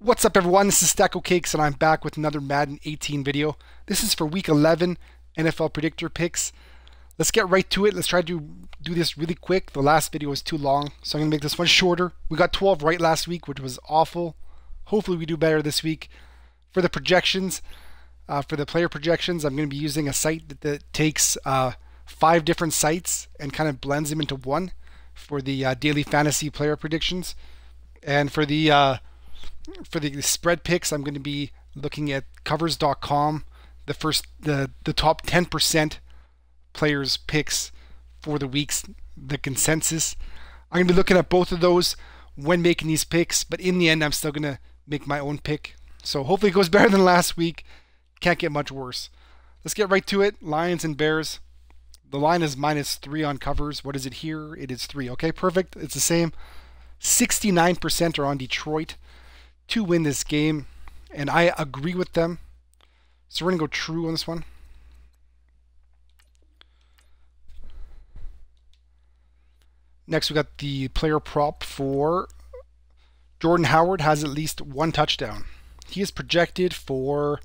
What's up everyone, this is Stacko Cakes and I'm back with another Madden 18 video. This is for week 11 NFL Predictor picks. Let's get right to it. Let's try to do this really quick. The last video was too long, so I'm going to make this one shorter. We got 12 right last week, which was awful. Hopefully we do better this week. For the projections, for the player projections, I'm going to be using a site that takes 5 different sites and kind of blends them into one for the daily fantasy player predictions. And for the spread picks, I'm going to be looking at covers.com, the top 10% players picks for the weeks, the consensus. I'm going to be looking at both of those when making these picks, but in the end I'm still going to make my own pick. So hopefully it goes better than last week. Can't get much worse. Let's get right to it. Lions and Bears. The line is -3 on covers. What is it here? It is 3. Okay, perfect. It's the same. 69% are on Detroit to win this game, and I agree with them. So we're going to go true on this one. Next, we got the player prop for Jordan Howard has at least 1 touchdown. He is projected for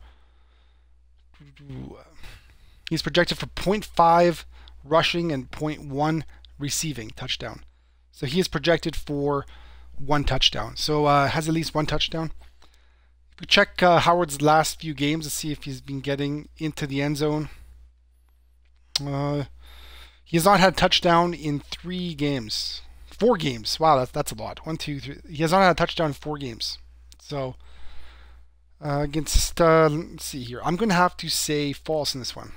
0.5 rushing and 0.1 receiving touchdown. So he is projected for 1 touchdown. So has at least 1 touchdown. If we check Howard's last few games to see if he's been getting into the end zone, he has not had a touchdown in 3 games. 4 games. Wow, that's a lot. 1, 2, 3. He has not had a touchdown in 4 games. So against let's see here. I'm going to have to say false in this one.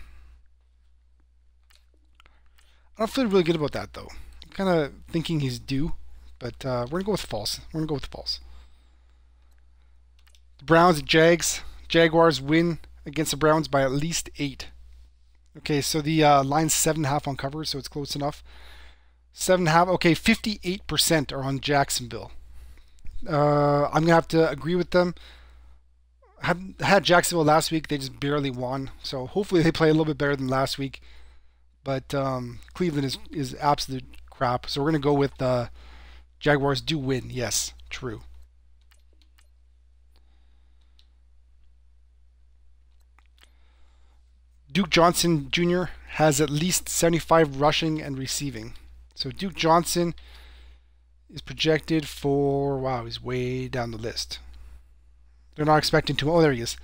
I don't feel really good about that though. I'm kind of thinking he's due, but we're going to go with false. We're going to go with false. The Browns and Jaguars win against the Browns by at least 8. Okay, so the line's 7.5 on cover, so it's close enough. 7.5. Okay, 58% are on Jacksonville. I'm going to have to agree with them. I had Jacksonville last week. They just barely won. So hopefully they play a little bit better than last week. But Cleveland is absolute crap. So we're going to go with Jaguars do win. Yes, true. Duke Johnson Jr. has at least 75 rushing and receiving. So Duke Johnson is projected for, wow, he's way down the list. They're not expecting to, oh, there he is.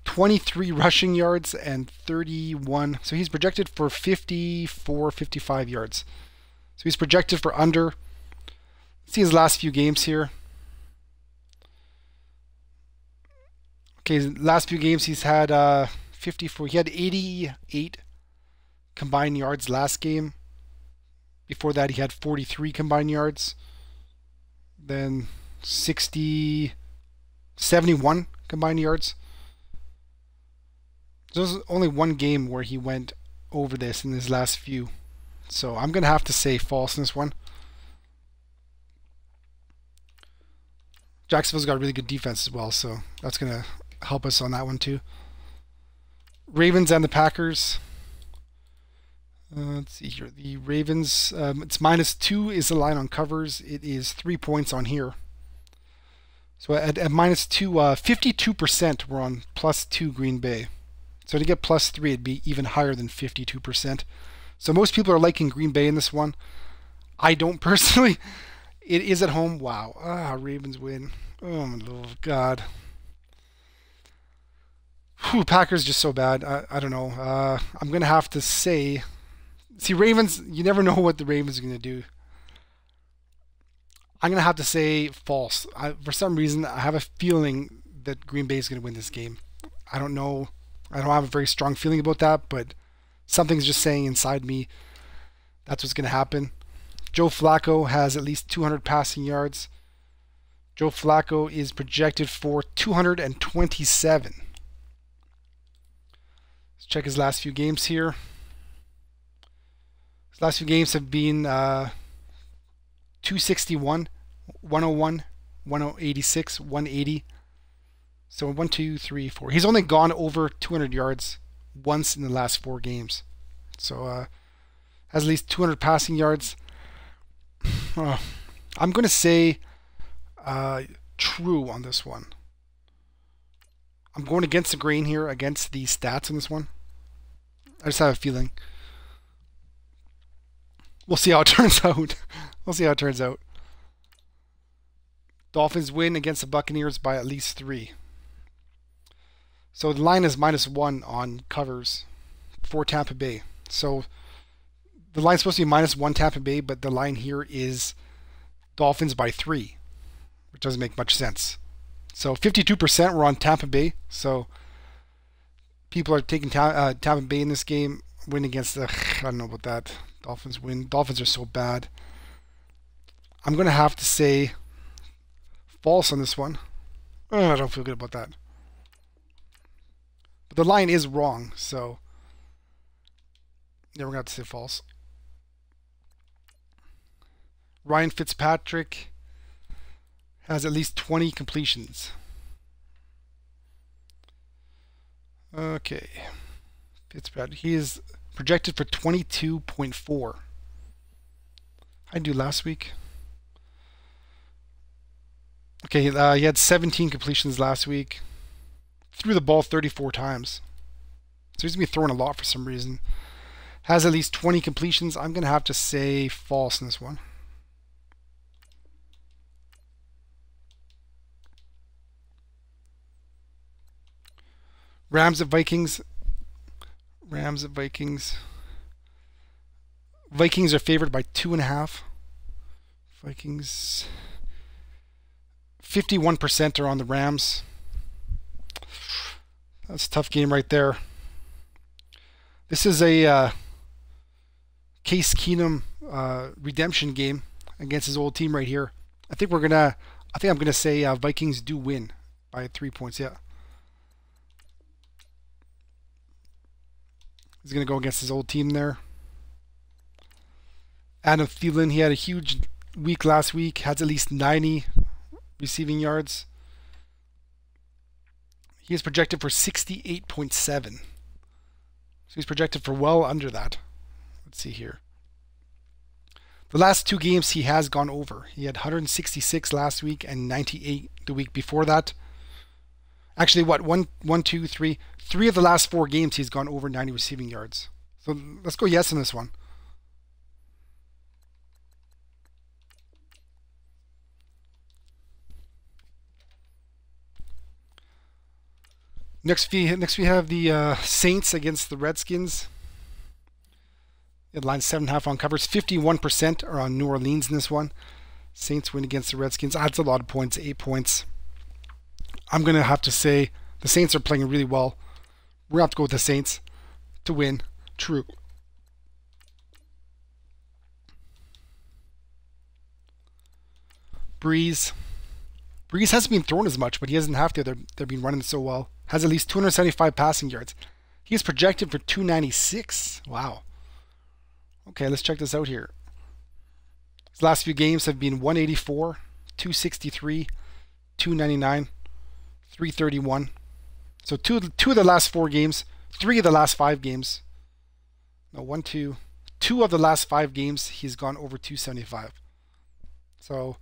23 rushing yards and 31. So he's projected for 54, 55 yards. So he's projected for under. Let's see his last few games here. Okay, his last few games he's had 54. He had 88 combined yards last game. Before that he had 43 combined yards. Then 71 combined yards. There's only 1 game where he went over this in his last few. So I'm going to have to say false in this one. Jacksonville's got a really good defense as well, so that's going to help us on that one too. Ravens and the Packers. Let's see here. The Ravens, it's -2 is the line on covers. It is 3 points on here. So at -2, 52% were on +2 Green Bay. So to get +3, it'd be even higher than 52%. So most people are liking Green Bay in this one. I don't personally. It is at home. Wow. Ravens win. Oh my Lord God. Whew, Packers just so bad. I don't know. I'm going to have to say. See, Ravens, you never know what the Ravens are going to do. I'm going to have to say false. For some reason, I have a feeling that Green Bay is going to win this game. I don't know. I don't have a very strong feeling about that, but something's just saying inside me that's what's going to happen. Joe Flacco has at least 200 passing yards. Joe Flacco is projected for 227. Let's check his last few games here. His last few games have been 261, 101, 186, 180. So 1, 2, 3, 4. He's only gone over 200 yards once in the last 4 games. So has at least 200 passing yards. I'm going to say true on this one. I'm going against the grain here, against the stats in this one. I just have a feeling. We'll see how it turns out. We'll see how it turns out. Dolphins win against the Buccaneers by at least 3. So the line is -1 on covers for Tampa Bay. So the line's supposed to be -1 Tampa Bay, but the line here is Dolphins by 3, which doesn't make much sense. So 52% were on Tampa Bay. So people are taking Tampa Bay in this game. Win against the... I don't know about that. Dolphins win. Dolphins are so bad. I'm going to have to say false on this one. I don't feel good about that. But the line is wrong, so... yeah, we're going to have to say false. Ryan Fitzpatrick has at least 20 completions. Okay. Fitzpatrick. He is projected for 22.4. I do last week. Okay, he had 17 completions last week. Threw the ball 34 times. So he's going to be throwing a lot for some reason. Has at least 20 completions. I'm going to have to say false in this one. Rams at Vikings. Rams at Vikings. Vikings are favored by 2.5. Vikings. 51% are on the Rams. That's a tough game right there. This is a Case Keenum redemption game against his old team right here. I think I'm gonna say Vikings do win by 3 points. Yeah. He's going to go against his old team there. Adam Thielen, he had a huge week last week. Has at least 90 receiving yards. He is projected for 68.7. So he's projected for well under that. Let's see here. The last 2 games he has gone over. He had 166 last week and 98 the week before that. Actually, what? 3 of the last 4 games he's gone over 90 receiving yards. So let's go yes on this one. Next we have the Saints against the Redskins. It line 7.5 on covers. 51% are on New Orleans in this one. Saints win against the Redskins. That's a lot of points. 8 points. I'm going to have to say the Saints are playing really well. We're going to have to go with the Saints to win. True. Breeze. Breeze hasn't been thrown as much, but he doesn't have to. They've been running so well. Has at least 275 passing yards. He's projected for 296. Wow. Okay, let's check this out here. His last few games have been 184, 263, 299, 331. So two of the last 4 games, 3 of the last 5 games. No, 2 of the last 5 games he's gone over 275. So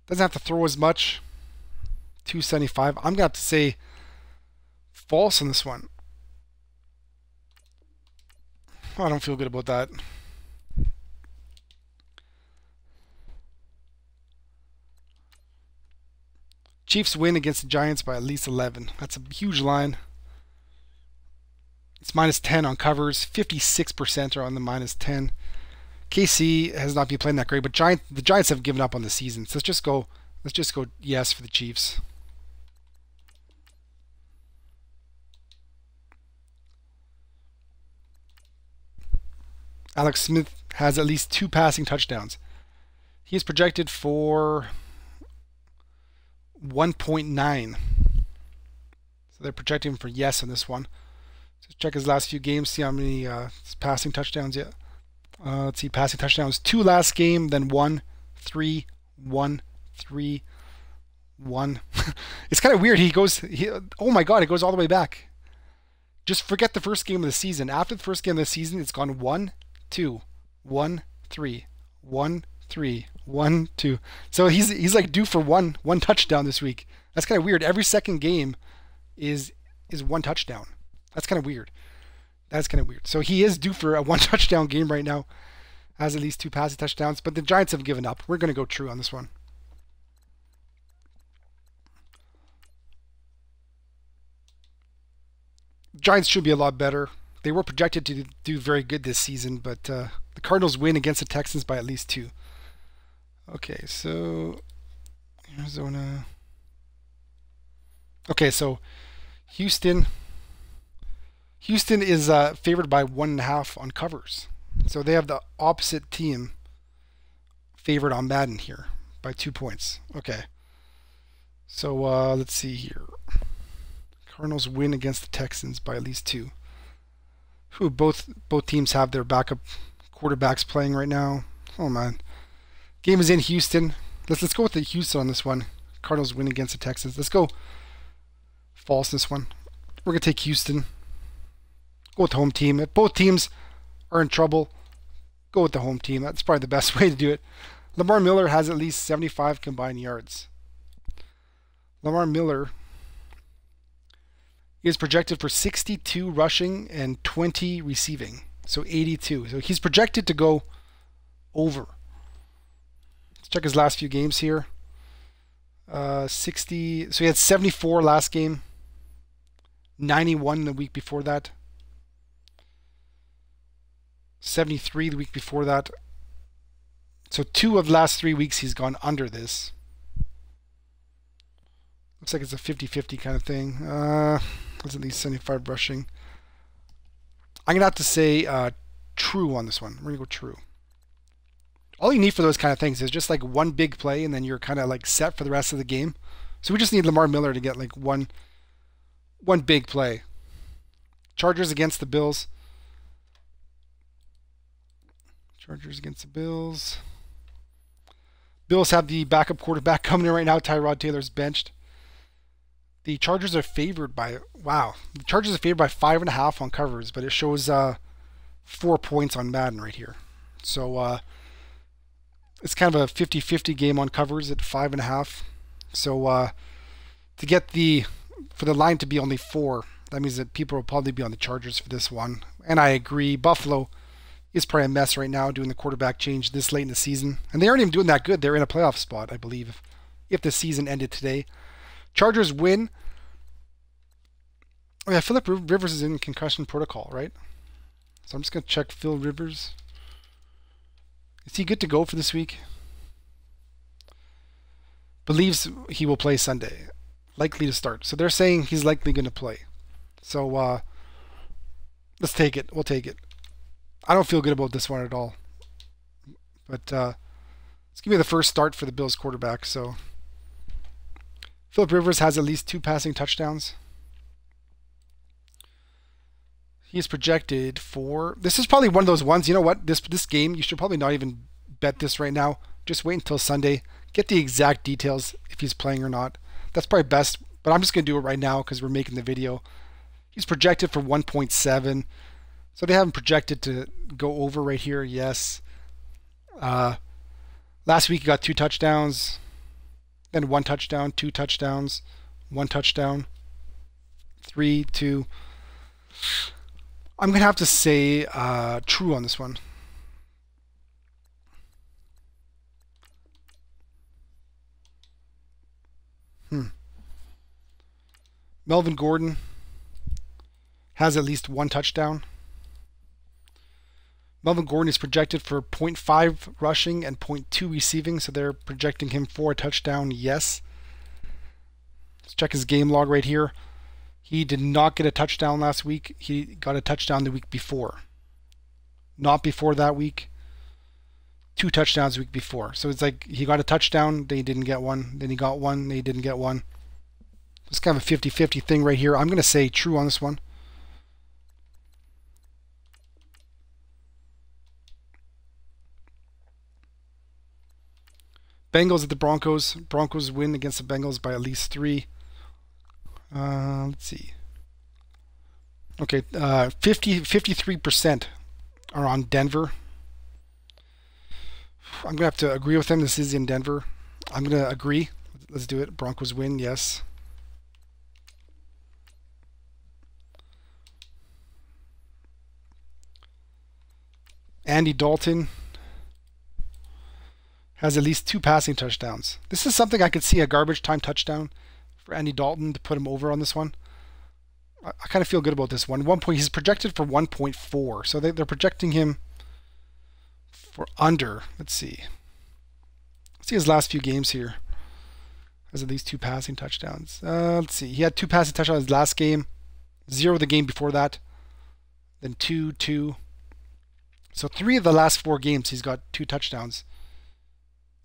doesn't have to throw as much. 275. I'm gonna have to say false on this one. I don't feel good about that. Chiefs win against the Giants by at least 11. That's a huge line. It's -10 on covers. 56% are on the -10. KC has not been playing that great, but the Giants have given up on the season. So let's just go yes for the Chiefs. Alex Smith has at least 2 passing touchdowns. He is projected for 1.9. So they're projecting him for yes on this one. So check his last few games, see how many passing touchdowns yet. Let's see, passing touchdowns. 2 last game, then 1, 3, 1, 3, 1. It's kind of weird. Oh my God, it goes all the way back. Just forget the first game of the season. After the first game of the season, it's gone 1, 2, 1, 3, 1, 3, 1, 2. So he's like due for one touchdown this week. That's kind of weird. Every second game, is one touchdown. That's kind of weird. That's kind of weird. So he is due for a one touchdown game right now. Has at least 2 passing touchdowns, but the Giants have given up. We're going to go true on this one. Giants should be a lot better. They were projected to do very good this season, but the Cardinals win against the Texans by at least 2. Okay, so Arizona. Okay, so Houston is favored by 1.5 on covers. So they have the opposite team favored on Madden here by 2 points. Okay. So let's see here. Cardinals win against the Texans by at least 2. Who both teams have their backup quarterbacks playing right now. Oh man. Game is in Houston. Let's go with the Houston on this one. Cardinals win against the Texans. Let's go false this one. We're gonna take Houston. Go with the home team. If both teams are in trouble, go with the home team. That's probably the best way to do it. Lamar Miller has at least 75 combined yards. Lamar Miller is projected for 62 rushing and 20 receiving. So 82. So he's projected to go over. Let's check his last few games here. 60. So he had 74 last game. 91 the week before that. 73 the week before that. So 2 of the last 3 weeks he's gone under this. Looks like it's a 50-50 kind of thing. That's at least 75 rushing. I'm going to have to say true on this one. We're going to go true. All you need for those kind of things is just like one big play and then you're kind of like set for the rest of the game. So we just need Lamar Miller to get like one big play. Chargers against the Bills. Chargers against the Bills. Bills have the backup quarterback coming in right now. Tyrod Taylor's benched. The Chargers are favored by, wow. The Chargers are favored by 5.5 on covers, but it shows 4 points on Madden right here. So it's kind of a 50-50 game on covers at 5.5. So to get for the line to be only 4, that means that people will probably be on the Chargers for this one. And I agree. Buffalo is probably a mess right now doing the quarterback change this late in the season. And they aren't even doing that good. They're in a playoff spot, I believe, if the season ended today. Chargers win. Oh yeah, Phillip Rivers is in concussion protocol, right? So I'm just going to check Phil Rivers. Is he good to go for this week? Believes he will play Sunday. Likely to start. So they're saying he's likely going to play. So let's take it. We'll take it. I don't feel good about this one at all. But let's give me the first start for the Bills quarterback. So Phillip Rivers has at least 2 passing touchdowns. He is projected for... This is probably one of those ones, you know what? This game, you should probably not even bet this right now. Just wait until Sunday. Get the exact details if he's playing or not. That's probably best, but I'm just going to do it right now because we're making the video. He's projected for 1.7. So they have him projected to go over right here, yes. Last week he got 2 touchdowns. Then 1 touchdown, 2 touchdowns, 1 touchdown, 3, 2. I'm going to have to say true on this one. Melvin Gordon has at least 1 touchdown. Melvin Gordon is projected for 0.5 rushing and 0.2 receiving, so they're projecting him for a touchdown, yes. Let's check his game log right here. He did not get a touchdown last week. He got a touchdown the week before. Not before that week. 2 touchdowns the week before. So it's like he got a touchdown, then he didn't get one. Then he got one, then he didn't get one. It's kind of a 50-50 thing right here. I'm going to say true on this one. Bengals at the Broncos. Broncos win against the Bengals by at least 3. Let's see. Okay, 53% are on Denver. I'm going to have to agree with them. This is in Denver. I'm going to agree. Let's do it. Broncos win, yes. Andy Dalton has at least 2 passing touchdowns. This is something I could see, a garbage time touchdown for Andy Dalton to put him over on this one. I kind of feel good about this one. 1 point, he's projected for 1.4, so they're projecting him for under. Let's see his last few games here. Has at least 2 passing touchdowns. Let's see, he had 2 passing touchdowns last game, 0 the game before that, then 2. So 3 of the last 4 games he's got 2 touchdowns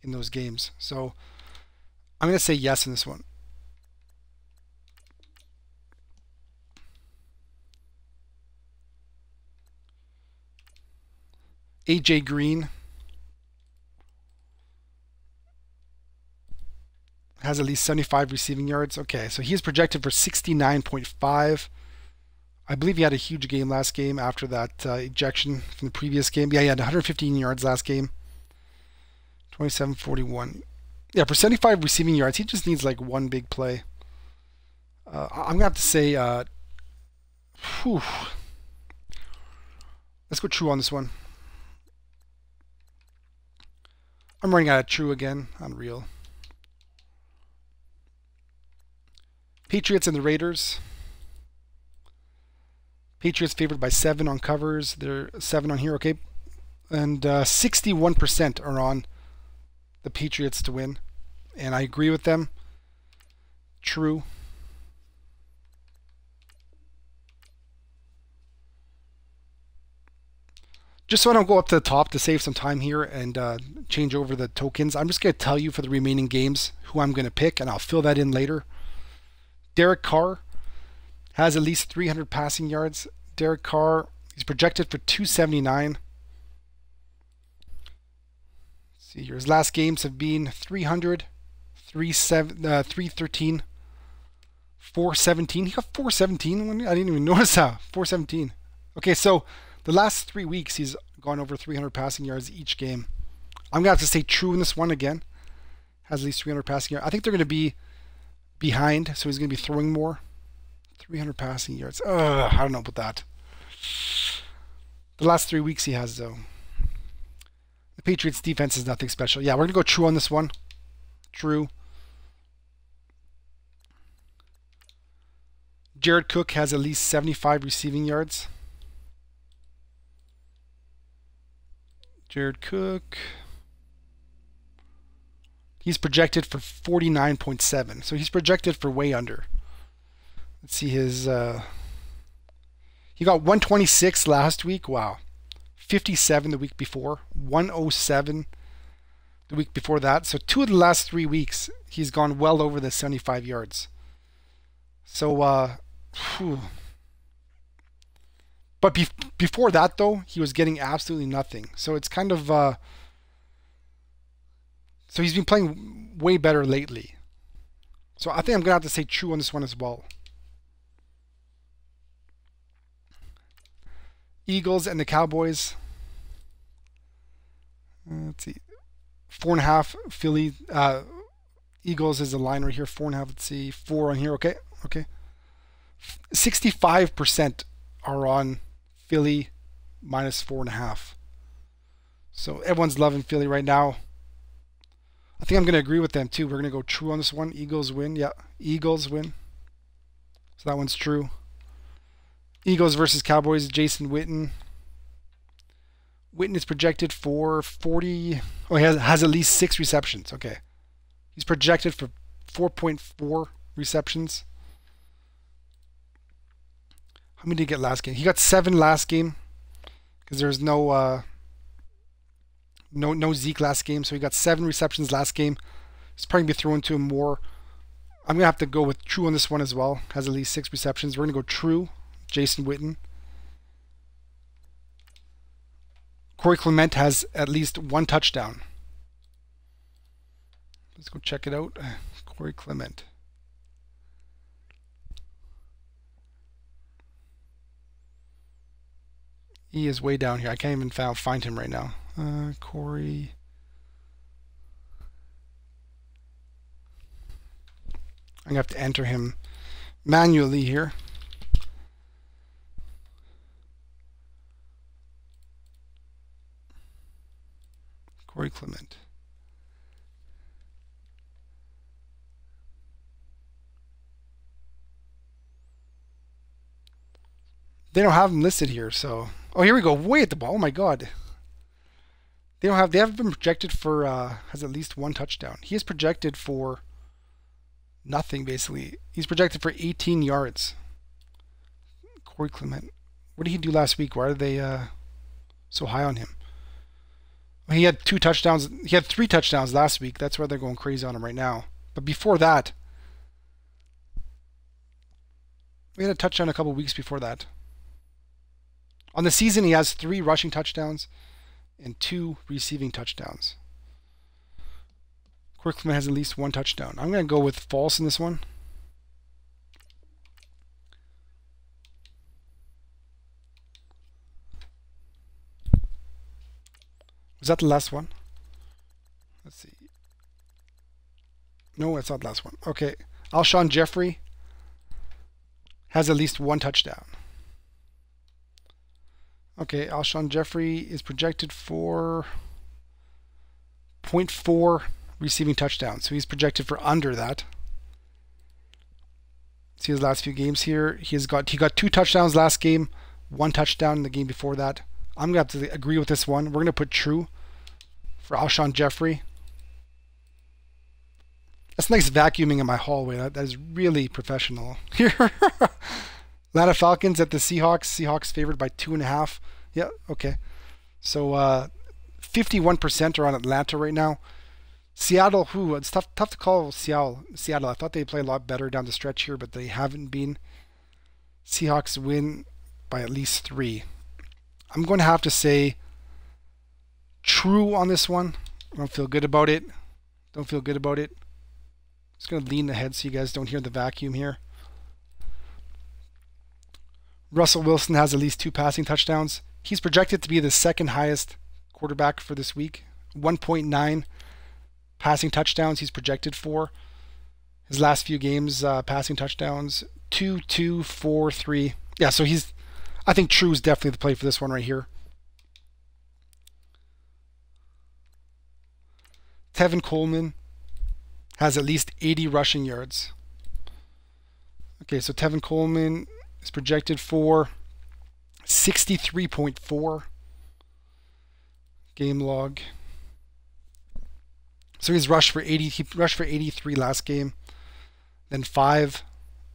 in those games. So I'm going to say yes in this one. AJ Green has at least 75 receiving yards. Okay, so he's projected for 69.5. I believe he had a huge game last game after that ejection from the previous game. Yeah, he had 115 yards last game. 27-41. Yeah, for 75 receiving yards, he just needs like one big play. I'm going to have to say, let's go true on this one. I'm running out of true again. Unreal. Patriots and the Raiders. Patriots favored by 7 on covers. They're 7 on here, okay? And 61% are on the Patriots to win. And I agree with them. True. Just so I don't go up to the top to save some time here and change over the tokens, I'm just going to tell you for the remaining games who I'm going to pick, and I'll fill that in later. Derek Carr has at least 300 passing yards. Derek Carr, he's projected for 279. Let's see here. His last games have been 300, 313, 417. He got 417. I didn't even notice that. 417. Okay, so the last 3 weeks, he's gone over 300 passing yards each game. I'm going to have to say true in this one again. Has at least 300 passing yards. I think they're going to be behind, so he's going to be throwing more. 300 passing yards. I don't know about that. The last 3 weeks he has, though. The Patriots defense is nothing special. Yeah, we're going to go true on this one. True. Jared Cook has at least 75 receiving yards. Jared Cook. He's projected for 49.7. So he's projected for way under. Let's see his... he got 126 last week. Wow. 57 the week before. 107 the week before that. So 2 of the last 3 weeks, he's gone well over the 75 yards. So, But before that, though, he was getting absolutely nothing. So it's kind of... so he's been playing way better lately. So I think I'm going to have to say true on this one as well. Eagles and the Cowboys. Let's see. 4.5 Philly. Eagles is the line right here. 4.5. Let's see. 4 on here. Okay. 65% are on Philly minus 4.5. So everyone's loving Philly right now. I think I'm going to agree with them too. We're going to go true on this one. Eagles win. Yeah, Eagles win. So that one's true. Eagles versus Cowboys. Jason Witten. Witten is projected for 40. Oh, he has at least 6 receptions. Okay. He's projected for 4.4 receptions. How many did he get last game? He got 7 last game because there's no Zeke last game, so he got 7 receptions last game. He's probably gonna be throwing to him more. I'm gonna have to go with true on this one as well. Has at least 6 receptions. We're gonna go true. Jason Witten. Corey Clement has at least 1 touchdown. Let's go check it out. Corey Clement. He is way down here. I can't even find him right now. Corey. I'm going to have to enter him manually here. Corey Clement. They don't have him listed here, so... Oh, here we go. Way at the ball. Oh, my God. They haven't been projected for, has at least one touchdown. He is projected for nothing, basically. He's projected for 18 yards. Corey Clement. What did he do last week? Why are they so high on him? He had 2 touchdowns. He had 3 touchdowns last week. That's why they're going crazy on him right now. But before that, we had a touchdown a couple weeks before that. On the season, he has 3 rushing touchdowns and 2 receiving touchdowns. Corey Clement has at least 1 touchdown. I'm going to go with false in this one. Was that the last one? Let's see. No, it's not the last one. Okay. Alshon Jeffrey has at least 1 touchdown. Okay, Alshon Jeffrey is projected for 0.4 receiving touchdowns. So he's projected for under that. See his last few games here. He got 2 touchdowns last game, 1 touchdown in the game before that. I'm going to have to agree with this one. We're going to put true for Alshon Jeffrey. That's nice vacuuming in my hallway. That is really professional. Here. Atlanta Falcons at the Seahawks. Seahawks favored by 2.5. Yeah, okay. So 51% are on Atlanta right now. Seattle, it's tough to call Seattle. I thought they'd play a lot better down the stretch here, but they haven't been. Seahawks win by at least 3. I'm going to have to say true on this one. I don't feel good about it. Just going to lean ahead so you guys don't hear the vacuum here. Russell Wilson has at least 2 passing touchdowns. He's projected to be the 2nd highest quarterback for this week. 1.9 passing touchdowns he's projected for. His last few games, passing touchdowns, 2, 2, 4, 3. Yeah, so I think true is definitely the play for this one right here. Tevin Coleman has at least 80 rushing yards. Okay, so Tevin Coleman is projected for 63.4 game log. So he rushed for 83 last game. Then 5,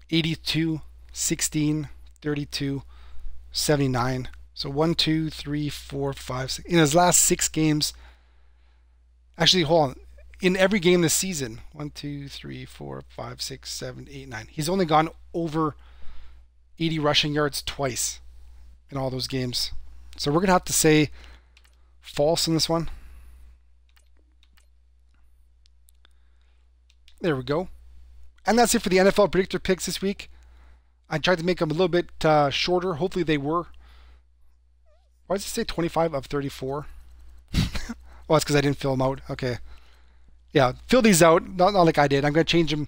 82, 16, 32, 79. So 1, 2, 3, 4, 5, 6. In his last 6 games, actually, hold on. In every game this season, 1, 2, 3, 4, 5, 6, 7, 8, 9. He's only gone over 80 rushing yards twice in all those games. So we're going to have to say false in this one. There we go. And that's it for the NFL Predictor picks this week. I tried to make them a little bit shorter. Hopefully they were. Why does it say 25 of 34? Oh, it's because I didn't fill them out. Okay. Yeah, fill these out. Not like I did. I'm going to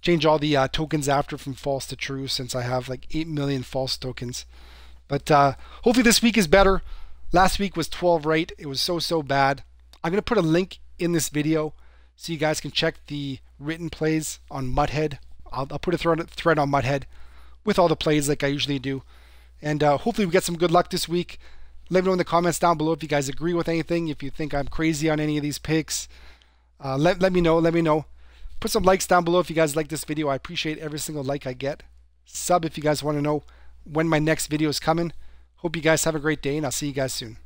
change all the tokens after from false to true, since I have like 8 million false tokens. But hopefully this week is better. Last week was 12 right. It was so bad. I'm going to put a link in this video so you guys can check the written plays on Muthead. I'll put a thread on Muthead with all the plays like I usually do. And hopefully we get some good luck this week. Let me know in the comments down below if you guys agree with anything, if you think I'm crazy on any of these picks. Let me know. Put some likes down below if you guys like this video. I appreciate every single like I get. Sub if you guys want to know when my next video is coming. Hope you guys have a great day, and I'll see you guys soon.